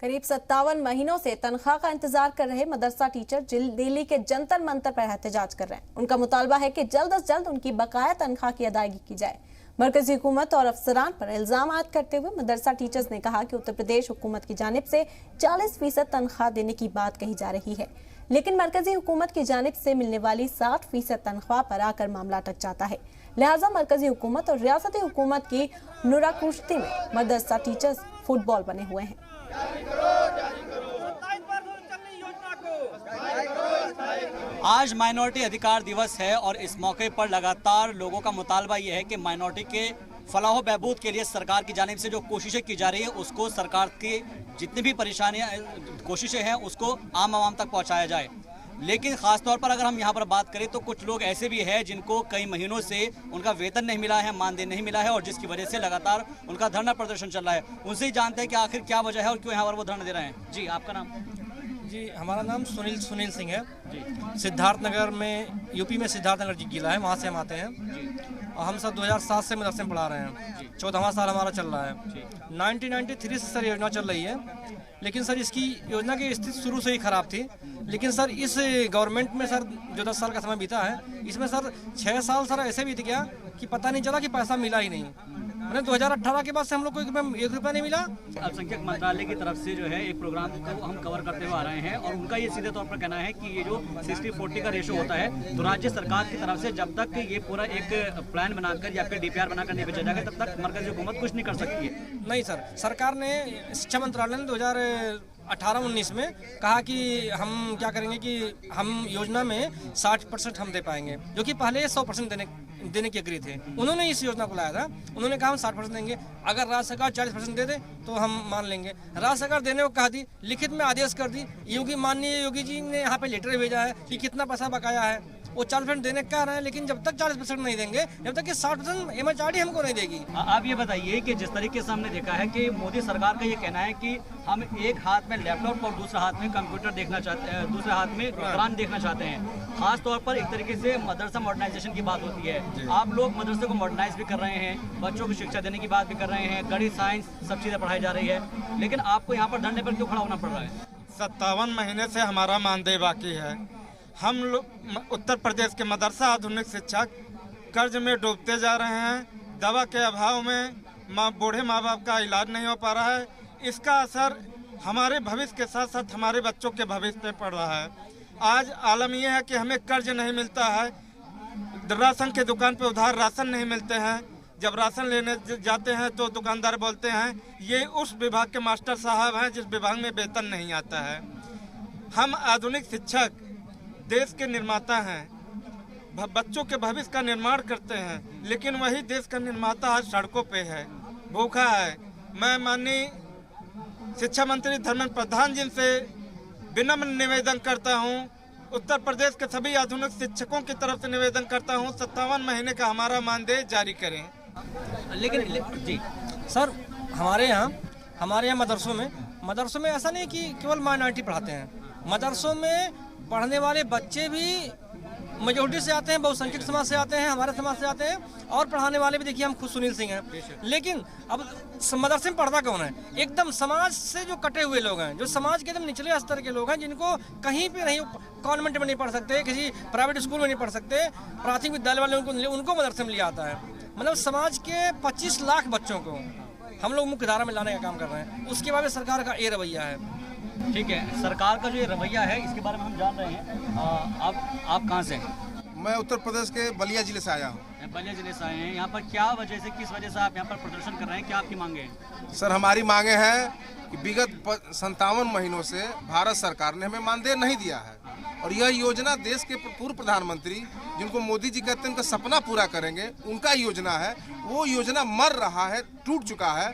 करीब 57 महीनों से तनख्वाह का इंतजार कर रहे मदरसा टीचर दिल्ली के जंतर मंतर पर एहतजाज कर रहे हैं। उनका मुतालबा है कि जल्द से जल्द उनकी बकाया तनख्वाह की अदायगी की जाए। मरकजी हुकूमत और अफसरान पर इल्जाम आयद करते हुए मदरसा टीचर्स ने कहा कि उत्तर प्रदेश हुकूमत की जानिब से 40% तनख्वाह देने की बात कही जा रही है, लेकिन मरकजी हुकूमत की जानिब से मिलने वाली 60% तनख्वाह पर आकर मामला अटक जाता है। लिहाजा मरकजी हुकूमत और रियासती हुकूमत की नुराकुश्ती में मदरसा टीचर्स फुटबॉल बने हुए हैं। आज माइनॉरिटी अधिकार दिवस है और इस मौके पर लगातार लोगों का मुतालबा ये है कि माइनॉरिटी के फलाह बहबूद के लिए सरकार की जानिब से जो कोशिशें की जा रही है उसको सरकार की जितनी भी परेशानियां कोशिशें हैं उसको आम आवाम तक पहुंचाया जाए। लेकिन ख़ास तौर पर अगर हम यहाँ पर बात करें तो कुछ लोग ऐसे भी हैं जिनको कई महीनों से उनका वेतन नहीं मिला है, मानदेय नहीं मिला है और जिसकी वजह से लगातार उनका धरना प्रदर्शन चल रहा है। उनसे ही जानते हैं कि आखिर क्या वजह है और क्यों यहाँ पर वो धरना दे रहे हैं। जी, आपका नाम? जी, हमारा नाम सुनील सिंह है जी। सिद्धार्थनगर में, यूपी में सिद्धार्थनगर जिला है, वहाँ से हम आते हैं जी। और हम सब 2007 से मदरसे में पढ़ा रहे हैं, 14वां साल हमारा चल रहा है। 1993 से सर योजना चल रही है, लेकिन सर इसकी योजना की स्थिति शुरू से ही खराब थी। लेकिन सर इस गवर्नमेंट में सर जो 10 साल का समय बीता है, इसमें सर 6 साल सर ऐसे बीत गया कि पता नहीं चला कि पैसा मिला ही नहीं। मैंने 2018 के बाद से हम लोग को 1 रुपया नहीं मिला। अल्पसंख्यक मंत्रालय की तरफ से जो है एक प्रोग्राम को हम कवर करते हुए आ रहे हैं और उनका ये सीधे तौर पर कहना है कि ये जो 60-40 का रेशो होता है तो राज्य सरकार की तरफ से जब तक ये पूरा एक प्लान बनाकर या फिर DPR बनाकर नहीं भेजा जाएगा तब तक मरकजी हुकूमत कुछ नहीं कर सकती है। नहीं सर, सरकार ने, शिक्षा मंत्रालय ने 2018-19 में कहा कि हम क्या करेंगे कि हम योजना में 60% हम दे पाएंगे, जो कि पहले 100% देने की एग्री थे। उन्होंने इस योजना को लाया था, उन्होंने कहा हम 60% देंगे, अगर राज्य सरकार 40% दे दे तो हम मान लेंगे। राज्य सरकार देने को कहा दी, लिखित में आदेश कर दी। माननीय योगी जी ने यहाँ पे लेटर भेजा है कि कितना पैसा बकाया है, वो 40% देने कह रहे हैं, लेकिन जब तक 40% नहीं देंगे, जब तक कि 60% MHRD हमको नहीं देगी। आप ये बताइए कि जिस तरीके से हमने देखा है कि मोदी सरकार का ये कहना है कि हम एक हाथ में लैपटॉप और दूसरे हाथ में कंप्यूटर देखना चाहते हैं, दूसरे हाथ में कुरान देखना चाहते हैं। खास तौर पर एक तरीके से मदरसा मॉडर्नाइजेशन की बात होती है। आप लोग मदरसे को मॉडर्नाइज भी कर रहे हैं, बच्चों को शिक्षा देने की बात भी कर रहे हैं, गणित साइंस सब चीज़ें पढ़ाई जा रही है, लेकिन आपको यहाँ पर धरने पर क्यों खड़ा होना पड़ रहा है? 57 महीने से हमारा मानदेय बाकी है। हम लोग उत्तर प्रदेश के मदरसा आधुनिक शिक्षक कर्ज में डूबते जा रहे हैं। दवा के अभाव में बूढ़े माँ बाप का इलाज नहीं हो पा रहा है। इसका असर हमारे भविष्य के साथ साथ हमारे बच्चों के भविष्य पे पड़ रहा है। आज आलम यह है कि हमें कर्ज नहीं मिलता है, राशन के दुकान पे उधार राशन नहीं मिलते हैं। जब राशन लेने जाते हैं तो दुकानदार बोलते हैं ये उस विभाग के मास्टर साहब हैं जिस विभाग में वेतन नहीं आता है। हम आधुनिक शिक्षक देश के निर्माता हैं, बच्चों के भविष्य का निर्माण करते हैं, लेकिन वही देश का निर्माता आज सड़कों पे है, भूखा है। मैं माननीय शिक्षा मंत्री धर्मेंद्र प्रधान जी से विनम्र निवेदन करता हूं, उत्तर प्रदेश के सभी आधुनिक शिक्षकों की तरफ से निवेदन करता हूं, 57 महीने का हमारा मानदेय जारी करें। लेकिन जी सर, हमारे यहाँ मदरसों में ऐसा नहीं कि केवल माइनॉरिटी पढ़ाते हैं। मदरसों में पढ़ने वाले बच्चे भी मेजोरिटी से आते हैं, बहुसंख्यक समाज से आते हैं, हमारे समाज से आते हैं, और पढ़ाने वाले भी देखिए हम खुद सुनील सिंह हैं। लेकिन अब मदरसे में पढ़ता कौन है? एकदम समाज से जो कटे हुए लोग हैं, जो समाज के एकदम निचले स्तर के लोग हैं, जिनको कहीं पे नहीं, कॉन्वेंट में नहीं पढ़ सकते, किसी प्राइवेट स्कूल में नहीं पढ़ सकते, प्राथमिक विद्यालय वाले उनको मदरसे में लिया आता है। मतलब समाज के 25 लाख बच्चों को हम लोग मुख्य धारा में लाने का काम कर रहे हैं। उसके बाद सरकार का ये रवैया है। ठीक है, सरकार का जो ये रवैया है इसके बारे में हम जान रहे हैं। आप कहाँ से हैं? मैं उत्तर प्रदेश के बलिया जिले से आया हूँ। बलिया जिले से आए हैं। यहाँ पर क्या वजह से, किस वजह से आप यहाँ पर प्रदर्शन कर रहे हैं? क्या आपकी मांगे हैं? सर, हमारी मांगे हैं कि विगत 57 महीनों से भारत सरकार ने हमें मानदेय नहीं दिया है, और यह योजना देश के पूर्व प्रधानमंत्री जिनको मोदी जी कहते हैं उनका सपना पूरा करेंगे, उनका योजना है। वो योजना मर रहा है, टूट चुका है।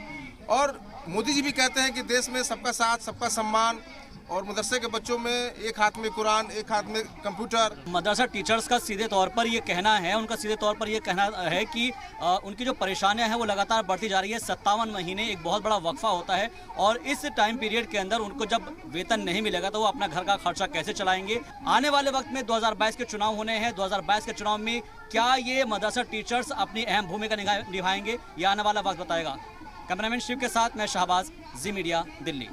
और मोदी जी भी कहते हैं कि देश में सबका साथ, सबका सम्मान, और मदरसे के बच्चों में एक हाथ में कुरान, एक हाथ में कंप्यूटर। मदरसा टीचर्स का सीधे तौर पर ये कहना है, उनका सीधे तौर पर ये कहना है कि उनकी जो परेशानियां हैं वो लगातार बढ़ती जा रही है। 57 महीने एक बहुत बड़ा वक्फा होता है और इस टाइम पीरियड के अंदर उनको जब वेतन नहीं मिलेगा तो वो अपना घर का खर्चा कैसे चलाएंगे। आने वाले वक्त में 2022 के चुनाव होने हैं। 2022 के चुनाव में क्या ये मदरसा टीचर्स अपनी अहम भूमिका निभाएंगे, ये आने वाला वक्त बताएगा। कैमरामैन शिव के साथ मैं शाहबाज, जी मीडिया, दिल्ली।